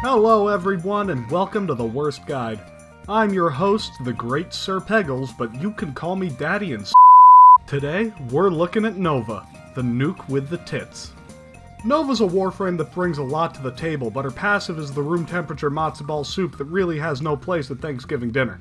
Hello everyone and welcome to The Worst Guide. I'm your host, the great Sir Peggles, but you can call me Daddy and Today, we're looking at Nova, the nuke with the tits. Nova's a Warframe that brings a lot to the table, but her passive is the room temperature matzo ball soup that really has no place at Thanksgiving dinner.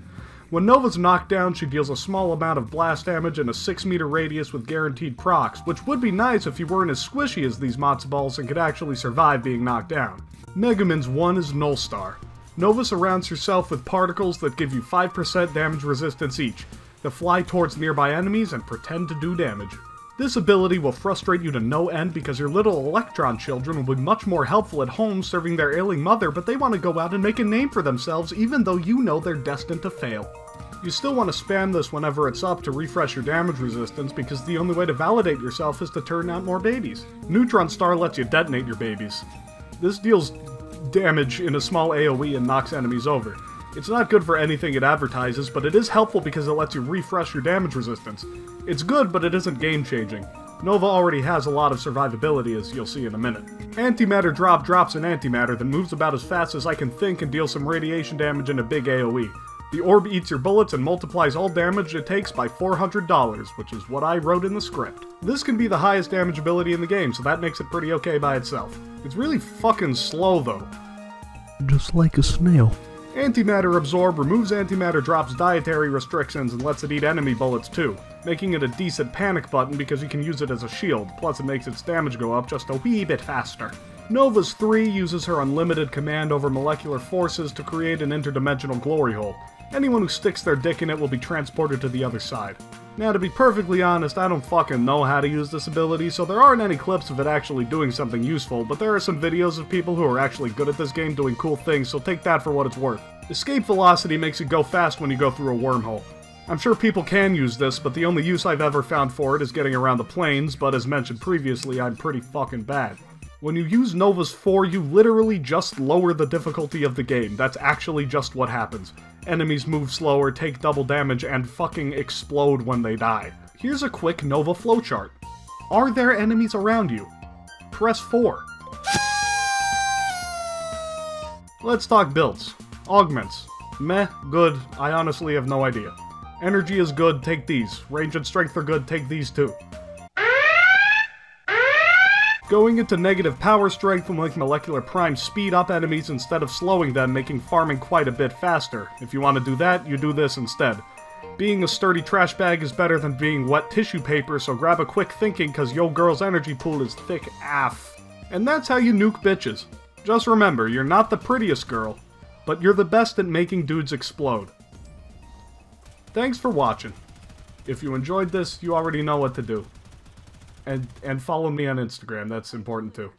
When Nova's knocked down, she deals a small amount of blast damage in a 6-meter radius with guaranteed procs, which would be nice if you weren't as squishy as these matzo balls and could actually survive being knocked down. Megamin's one is Null Star. Nova surrounds herself with particles that give you 5% damage resistance each, that fly towards nearby enemies and pretend to do damage. This ability will frustrate you to no end because your little electron children will be much more helpful at home serving their ailing mother, but they want to go out and make a name for themselves even though you know they're destined to fail. You still want to spam this whenever it's up to refresh your damage resistance because the only way to validate yourself is to turn out more babies. Neutron Star lets you detonate your babies. This deals damage in a small AoE and knocks enemies over. It's not good for anything it advertises, but it is helpful because it lets you refresh your damage resistance. It's good, but it isn't game-changing. Nova already has a lot of survivability, as you'll see in a minute. Antimatter Drop drops an antimatter that moves about as fast as I can think and deals some radiation damage in a big AoE. The orb eats your bullets and multiplies all damage it takes by $400, which is what I wrote in the script. This can be the highest damage ability in the game, so that makes it pretty okay by itself. It's really fucking slow, though. Just like a snail. Antimatter Absorb removes Antimatter Drop's dietary restrictions and lets it eat enemy bullets too, making it a decent panic button because you can use it as a shield, plus it makes its damage go up just a wee bit faster. Nova's 3 uses her unlimited command over molecular forces to create an interdimensional glory hole. Anyone who sticks their dick in it will be transported to the other side. Now, to be perfectly honest, I don't fucking know how to use this ability, so there aren't any clips of it actually doing something useful, but there are some videos of people who are actually good at this game doing cool things, so take that for what it's worth. Escape velocity makes it go fast when you go through a wormhole. I'm sure people can use this, but the only use I've ever found for it is getting around the planes, but as mentioned previously, I'm pretty fucking bad. When you use Nova's 4, you literally just lower the difficulty of the game. That's actually just what happens. Enemies move slower, take double damage, and fucking explode when they die. Here's a quick Nova flowchart. Are there enemies around you? Press 4. Let's talk builds. Augments. Meh, good, I honestly have no idea. Energy is good, take these. Range and strength are good, take these too. Going into negative power strength will make Molecular Prime speed up enemies instead of slowing them, making farming quite a bit faster. If you want to do that, you do this instead. Being a sturdy trash bag is better than being wet tissue paper, so grab a quick thinking cause yo girl's energy pool is thick AF. And that's how you nuke bitches. Just remember, you're not the prettiest girl, but you're the best at making dudes explode. Thanks for watching. If you enjoyed this, you already know what to do. And follow me on Instagram, that's important too.